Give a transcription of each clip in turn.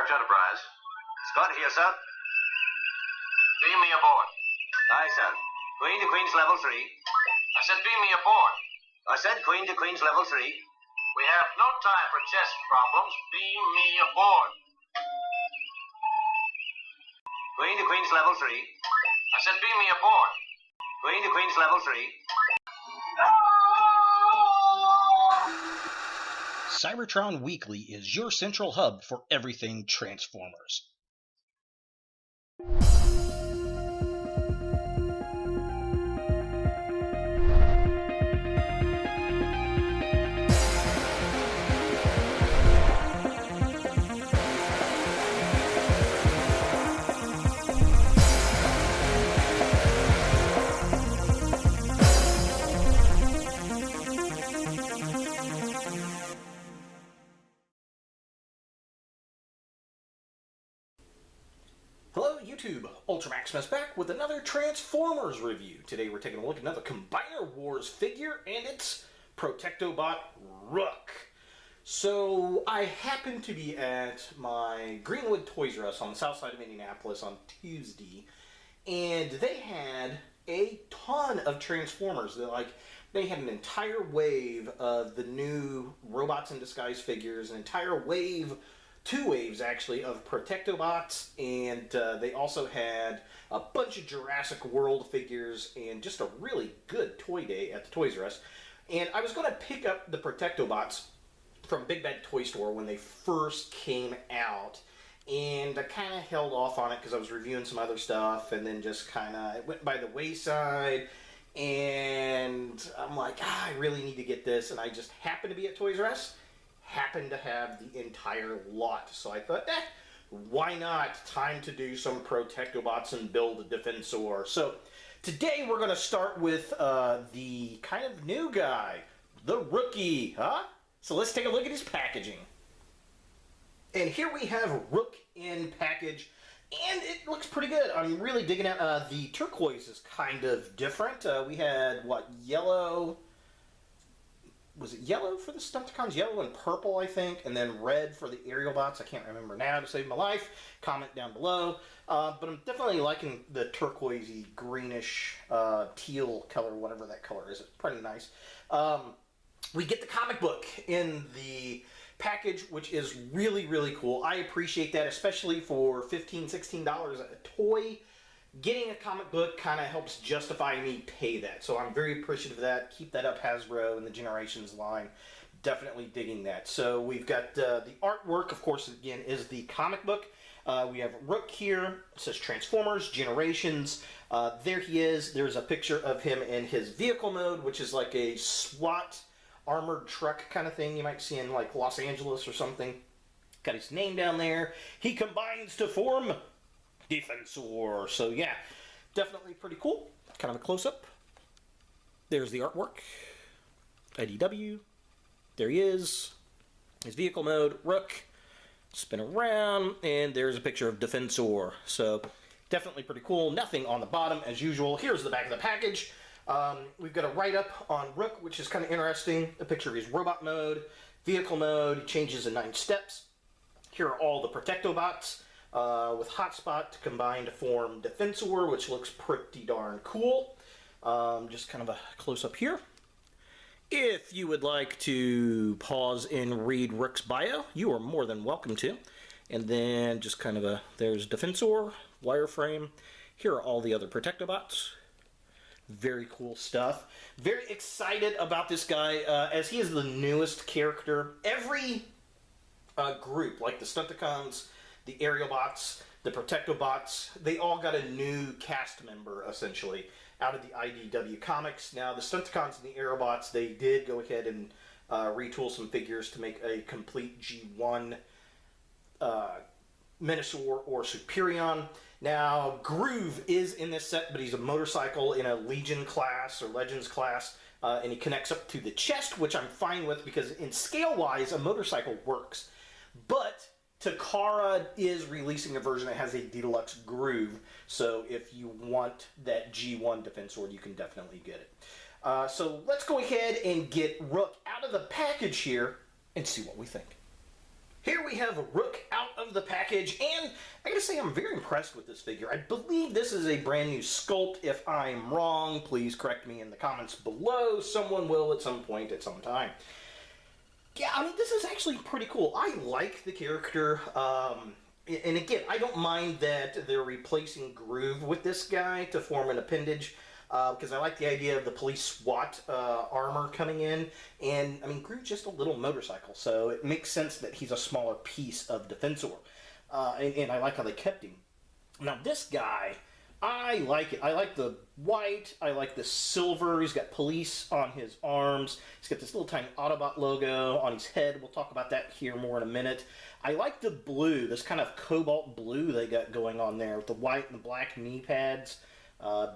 Search Enterprise. Scott here, sir. Beam me aboard. Aye, sir. Queen to Queen's level 3. I said beam me aboard. I said Queen to Queen's level 3. We have no time for chess problems. Beam me aboard. Queen to Queen's level 3. I said beam me aboard. Queen to Queen's level 3. Cybertron Weekly is your central hub for everything Transformers. Hello YouTube, Ultramaximus back with another Transformers review. Today we're taking a look at another Combiner Wars figure, and it's Protectobot Rook. So I happened to be at my Greenwood Toys R Us on the south side of Indianapolis on Tuesday, and they had a ton of Transformers. They had an entire wave of the new Robots in Disguise figures, an entire wave, two waves actually, of Protectobots, and they also had a bunch of Jurassic World figures and just a really good toy day at the Toys R Us. And I was going to pick up the Protectobots from Big Bad Toy Store when they first came out, and I kind of held off on it because I was reviewing some other stuff, and then just kind of it went by the wayside. And I'm like, I really need to get this, and I just happened to be at Toys R Us. Happened to have the entire lot, so I thought, why not? Time to do some Protectobots and build a Defensor. So today we're going to start with the kind of new guy, the Rookie, huh? So let's take a look at his packaging. And here we have Rook in package, and it looks pretty good. I'm really digging it. The turquoise is kind of different. We had, what, yellow? Was it yellow for the Stunticons? Yellow and purple, I think, and then red for the aerial bots. I can't remember now to save my life. Comment down below. But I'm definitely liking the turquoisey, greenish, teal color, whatever that color is. It's pretty nice. We get the comic book in the package, which is really, really cool. I appreciate that, especially for $15, $16 a toy. Getting a comic book kind of helps justify me pay that, so I'm very appreciative of that. Keep that up, Hasbro and the Generations line. Definitely digging that. So we've got the artwork, of course, again, is the comic book. We have Rook here. It says Transformers, Generations. There he is. There's a picture of him in his vehicle mode, which is like a SWAT armored truck kind of thing you might see in like Los Angeles or something. Got his name down there. He combines to form Defensor. So yeah, definitely pretty cool. Kind of a close-up. There's the artwork. IDW. There he is. His vehicle mode. Rook. Spin around. And there's a picture of Defensor. So definitely pretty cool. Nothing on the bottom as usual. Here's the back of the package. We've got a write-up on Rook, which is kind of interesting. A picture of his robot mode. Vehicle mode. He changes in 9 steps. Here are all the Protectobots. With Hotspot to combine to form Defensor, which looks pretty darn cool. Just kind of a close-up here. If you would like to pause and read Rook's bio, you are more than welcome to. And then just kind of there's Defensor, wireframe. Here are all the other Protectobots. Very cool stuff. Very excited about this guy, as he is the newest character. Every group, like the Stunticons, the aerial bots, the Protectobots, they all got a new cast member, essentially, out of the IDW comics. Now, the Stunticons and the aerial bots, they did go ahead and retool some figures to make a complete G1 Menasor or Superion. Now, Groove is in this set, but he's a motorcycle in a Legion class or Legends class, and he connects up to the chest, which I'm fine with because in scale-wise, a motorcycle works. But Takara is releasing a version that has a deluxe Groove, so if you want that G1 Defensor, you can definitely get it. So let's go ahead and get Rook out of the package here and see what we think. Here we have Rook out of the package, and I gotta say I'm very impressed with this figure. I believe this is a brand new sculpt. If I'm wrong, please correct me in the comments below. Someone will at some point at some time. Yeah, I mean, this is actually pretty cool. I like the character, and again, I don't mind that they're replacing Groove with this guy to form an appendage. Because I like the idea of the police SWAT armor coming in, and I mean Groove's just a little motorcycle, so it makes sense that he's a smaller piece of Defensor, and I like how they kept him. Now this guy, I like it. I like the white, I like the silver. He's got police on his arms. He's got this little tiny Autobot logo on his head. We'll talk about that here more in a minute. I like the blue, this kind of cobalt blue they got going on there with the white and the black knee pads.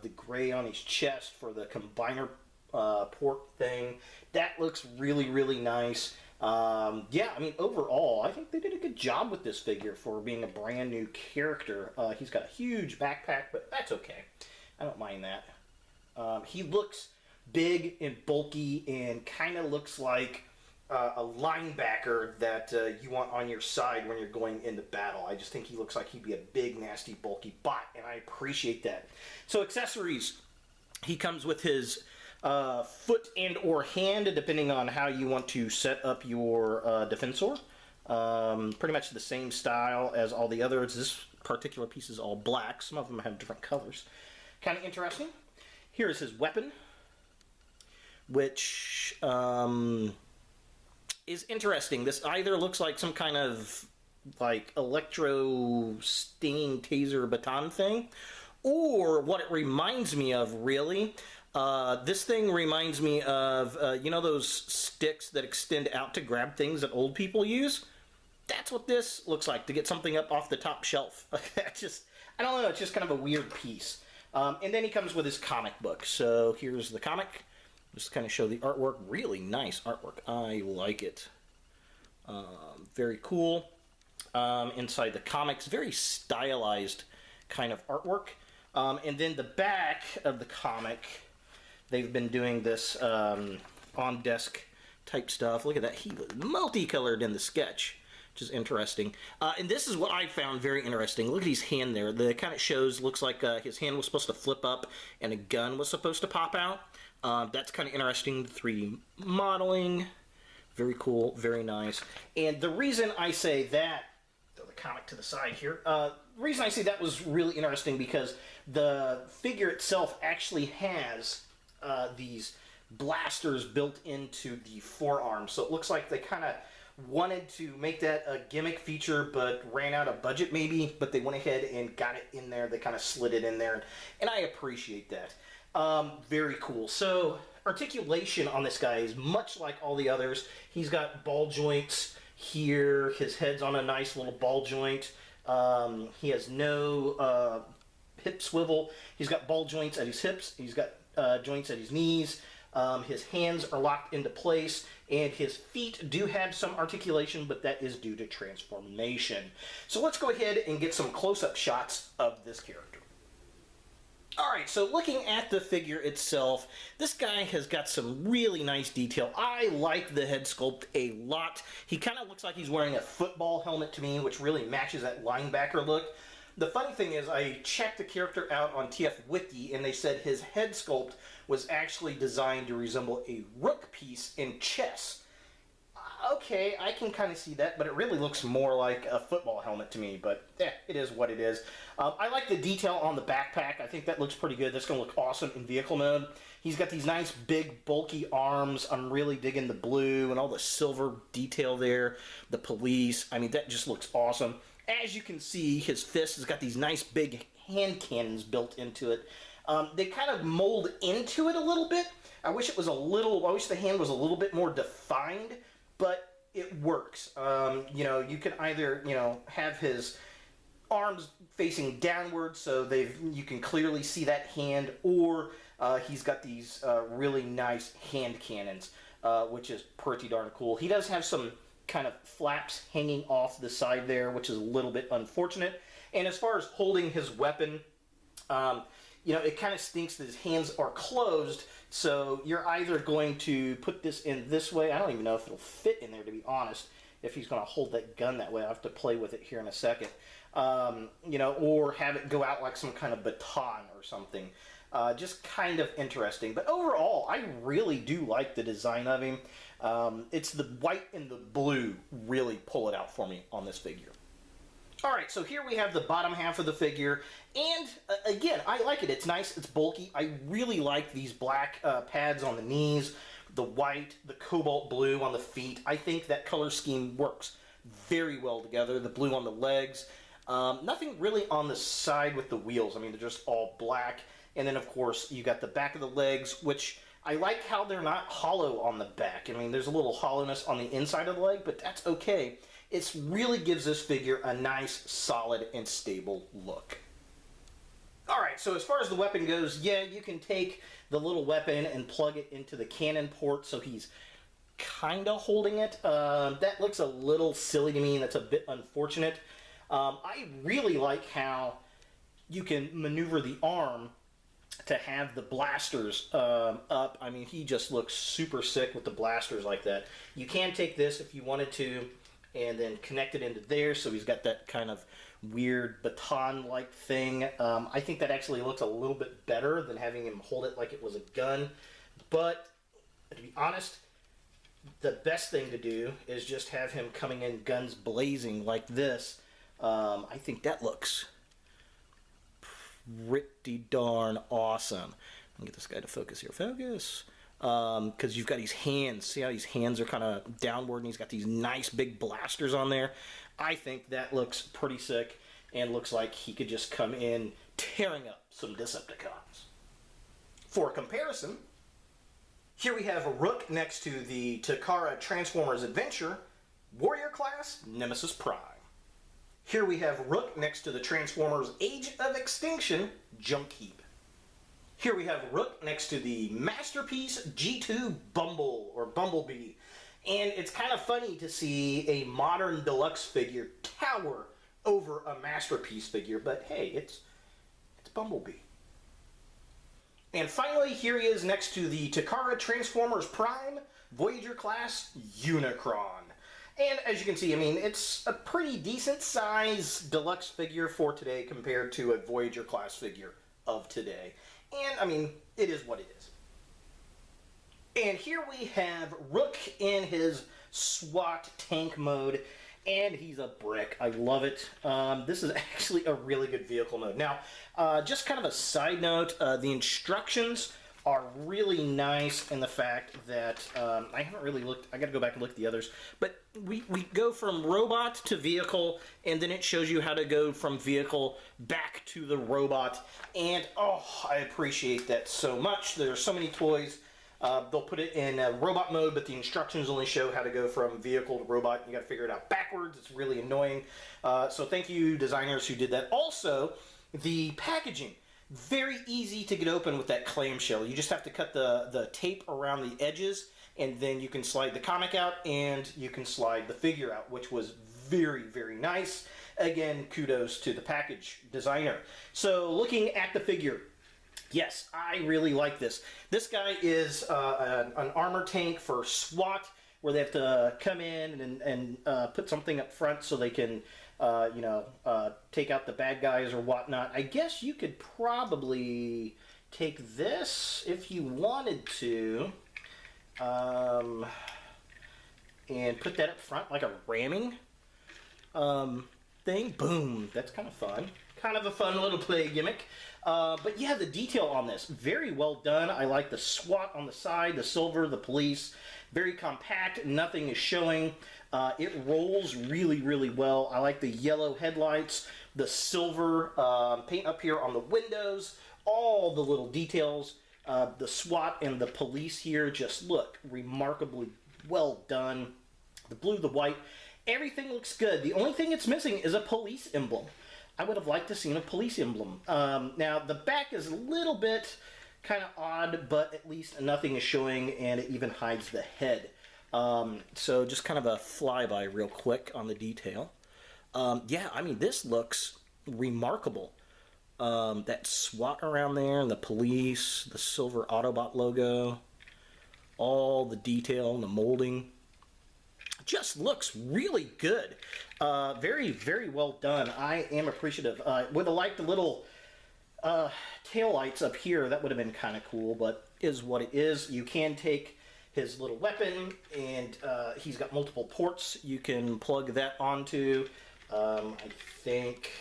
The gray on his chest for the combiner port thing. That looks really, really nice. Yeah, I mean, overall, I think they did a good job with this figure for being a brand new character. He's got a huge backpack, but that's okay. I don't mind that. He looks big and bulky and kind of looks like a linebacker that you want on your side when you're going into battle. I just think he looks like he'd be a big, nasty, bulky bot, and I appreciate that. So accessories, he comes with his foot and or hand, depending on how you want to set up your Defensor. Pretty much the same style as all the others. This particular piece is all black. Some of them have different colors. Kind of interesting. Here is his weapon, which is interesting. This either looks like some kind of like electro stinging taser baton thing, or what it reminds me of, really. This thing reminds me of, you know those sticks that extend out to grab things that old people use? That's what this looks like, to get something up off the top shelf. I don't know, it's just kind of a weird piece. And then he comes with his comic book. So here's the comic. Just to kind of show the artwork. Really nice artwork. I like it. Very cool. Inside the comics, very stylized kind of artwork. And then the back of the comic, they've been doing this on-desk type stuff. Look at that. He was multicolored in the sketch, which is interesting. And this is what I found very interesting. Look at his hand there. The kind of shows, looks like his hand was supposed to flip up and a gun was supposed to pop out. That's kind of interesting. 3D modeling. Very cool. Very nice. And the reason I say that, throw the comic to the side here, the reason I say that was really interesting because the figure itself actually has these blasters built into the forearm. So it looks like they kind of wanted to make that a gimmick feature but ran out of budget maybe, but they went ahead and got it in there. They kind of slid it in there, and I appreciate that. Very cool. So articulation on this guy is much like all the others. He's got ball joints here. His head's on a nice little ball joint. He has no hip swivel. He's got ball joints at his hips. He's got joints at his knees. His hands are locked into place, and his feet do have some articulation, but that is due to transformation. So let's go ahead and get some close-up shots of this character. Alright, so looking at the figure itself, this guy has got some really nice detail. I like the head sculpt a lot. He kind of looks like he's wearing a football helmet to me, which really matches that linebacker look. The funny thing is, I checked the character out on TF Wiki, and they said his head sculpt was actually designed to resemble a Rook piece in chess. Okay, I can kind of see that, but it really looks more like a football helmet to me, but it is what it is. I like the detail on the backpack. I think that looks pretty good. That's going to look awesome in vehicle mode. He's got these nice, big, bulky arms. I'm really digging the blue and all the silver detail there. The police. I mean, that just looks awesome. As you can see, his fist has got these nice, big hand cannons built into it. They kind of mold into it a little bit. I wish the hand was a little bit more defined, but it works. You know, you can either, have his arms facing downward so you can clearly see that hand, or he's got these really nice hand cannons, which is pretty darn cool. He does have some kind of flaps hanging off the side there, which is a little bit unfortunate. And as far as holding his weapon, it kind of stinks that his hands are closed, so you're either going to put this in this way. I don't even know if it'll fit in there, to be honest. if he's going to hold that gun that way. I'll have to play with it here in a second. You know, or have it go out like some kind of baton or something. Just kind of interesting. But overall, I really do like the design of him. It's the white and the blue really pull it out for me on this figure. Alright, so here we have the bottom half of the figure, and again, I like it. It's nice, it's bulky. I really like these black pads on the knees, the white, the cobalt blue on the feet. I think that color scheme works very well together. The blue on the legs. Nothing really on the side with the wheels. I mean, they're just all black. And then, of course, you got the back of the legs, which I like how they're not hollow on the back. I mean, there's a little hollowness on the inside of the leg, but that's okay. It really gives this figure a nice, solid, and stable look. Alright, so as far as the weapon goes, yeah, you can take the little weapon and plug it into the cannon port, so he's kind of holding it. That looks a little silly to me, and that's a bit unfortunate. I really like how you can maneuver the arm to have the blasters up. I mean, he just looks super sick with the blasters like that. You can take this if you wanted to, and then connect it into there, so he's got that kind of weird baton-like thing. I think that actually looks a little bit better than having him hold it like it was a gun. But, to be honest, the best thing to do is just have him coming in guns blazing like this. I think that looks pretty darn awesome. Let me get this guy to focus here. Focus. Because you've got his hands. See how his hands are kind of downward, and he's got these nice big blasters on there. I think that looks pretty sick, and looks like he could just come in tearing up some Decepticons. For comparison, here we have a Rook next to the Takara Transformers Adventure, Warrior Class, Nemesis Prime. Here we have Rook next to the Transformers Age of Extinction, Junk Heap. Here we have Rook next to the Masterpiece G2 Bumblebee. And it's kind of funny to see a modern deluxe figure tower over a Masterpiece figure, but hey, it's Bumblebee. And finally, here he is next to the Takara Transformers Prime Voyager Class Unicron. And as you can see, I mean, it's a pretty decent size deluxe figure for today compared to a Voyager class figure of today. And, I mean, it is what it is. And here we have Rook in his SWAT tank mode, and he's a brick. I love it. This is actually a really good vehicle mode. Now, just kind of a side note, the instructions are really nice in the fact that I haven't really looked. I got to go back and look at the others. But we go from robot to vehicle, and then it shows you how to go from vehicle back to the robot. And oh, I appreciate that so much. There are so many toys. They'll put it in robot mode, but the instructions only show how to go from vehicle to robot. You got to figure it out backwards. It's really annoying. So thank you, designers who did that. Also, the packaging. Very easy to get open with that clamshell. You just have to cut the tape around the edges, and then you can slide the comic out, and you can slide the figure out, which was very, very nice. Again, kudos to the package designer. So, looking at the figure, yes, I really like this. This guy is an armor tank for SWAT, where they have to come in and put something up front so they can take out the bad guys or whatnot. I guess you could probably take this if you wanted to, and put that up front like a ramming thing. Boom. That's kind of fun. Kind of a fun little play gimmick. But yeah, the detail on this, very well done. I like the SWAT on the side, the silver, the police. Very compact, nothing is showing. It rolls really, really well. I like the yellow headlights, the silver paint up here on the windows, all the little details. The SWAT and the police here just look remarkably well done. The blue, the white, everything looks good. The only thing it's missing is a police emblem. I would have liked to seen a police emblem. Now, the back is a little bit kind of odd, but at least nothing is showing, and it even hides the head. So just kind of a flyby real quick on the detail. Yeah, I mean, this looks remarkable. That SWAT around there, and the police, the silver Autobot logo, all the detail and the molding. just looks really good. Very, very well done. I am appreciative. Would have liked the little tail lights up here. That would have been kind of cool, but is what it is. You can take his little weapon, and he's got multiple ports you can plug that onto. I think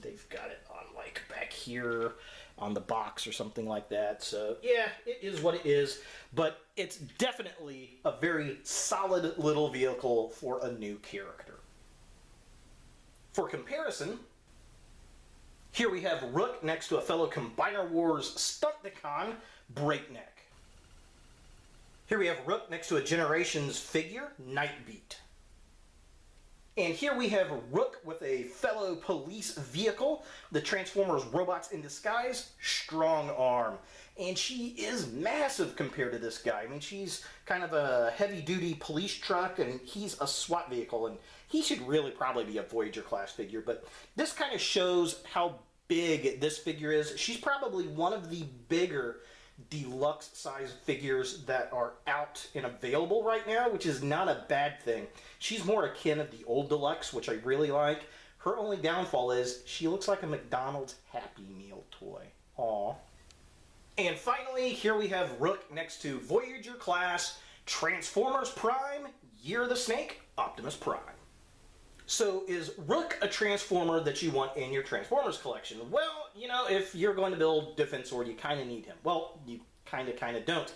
they've got it on like back here on the box or something like that. So yeah, it is what it is, but it's definitely a very solid little vehicle for a new character. For comparison, here we have Rook next to a fellow Combiner Wars Stunticon, Breakneck. Here we have Rook next to a Generations figure, Nightbeat. And here we have Rook with a fellow police vehicle, the Transformers Robots in Disguise, Strong Arm. And she is massive compared to this guy. I mean, she's kind of a heavy-duty police truck, and he's a SWAT vehicle, and he should really probably be a Voyager-class figure. But this kind of shows how big this figure is. She's probably one of the bigger deluxe size figures that are out and available right now, which is not a bad thing. She's more akin of the old deluxe, which I really like. Her only downfall is she looks like a McDonald's Happy Meal toy. Aww. And finally, here we have Rook next to Voyager class Transformers Prime, Year of the Snake, Optimus Prime. So is Rook a Transformer that you want in your Transformers collection? Well, you know, if you're going to build Defense Sword, you kind of need him. Well, you kind of don't.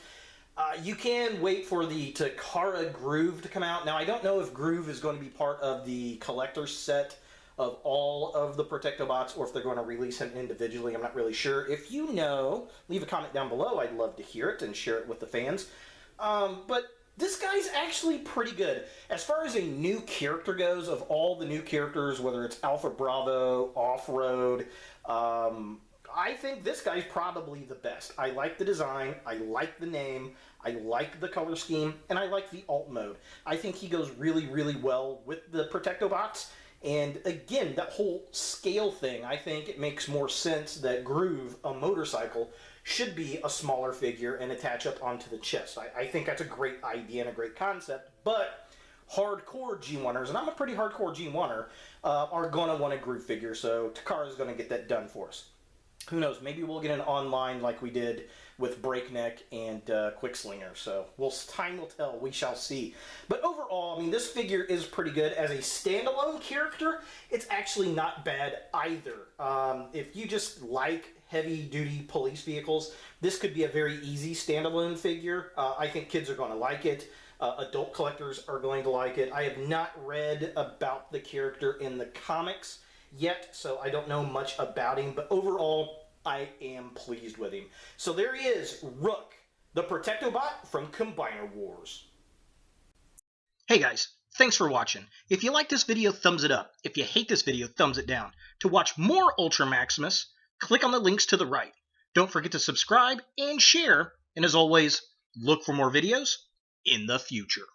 You can wait for the Takara Groove to come out. Now, I don't know if Groove is going to be part of the collector set of all of the Protectobots, or if they're going to release him individually. I'm not really sure. If you know, leave a comment down below. I'd love to hear it and share it with the fans. But this guy's actually pretty good. As far as a new character goes, of all the new characters, whether it's Alpha Bravo, Off-Road, I think this guy's probably the best. I like the design, I like the name, I like the color scheme, and I like the alt mode. I think he goes really, really well with the Protectobots. And again, that whole scale thing, I think it makes more sense that Groove, a motorcycle, should be a smaller figure and attach up onto the chest. I think that's a great idea and a great concept, but hardcore G1ers, and I'm a pretty hardcore G1er, are going to want a Groove figure, so Takara's going to get that done for us. Who knows, maybe we'll get an online like we did with Breakneck and Quickslinger, so time will tell, we shall see. But overall, I mean, this figure is pretty good. As a standalone character, it's actually not bad either. If you just like heavy-duty police vehicles, this could be a very easy standalone figure. I think kids are going to like it. Adult collectors are going to like it. I have not read about the character in the comics yet, so I don't know much about him, but overall, I am pleased with him. So there he is, Rook, the Protectobot from Combiner Wars. Hey guys, thanks for watching. If you like this video, thumbs it up. If you hate this video, thumbs it down. To watch more Ultra Maximus, click on the links to the right. Don't forget to subscribe and share, and as always, look for more videos in the future.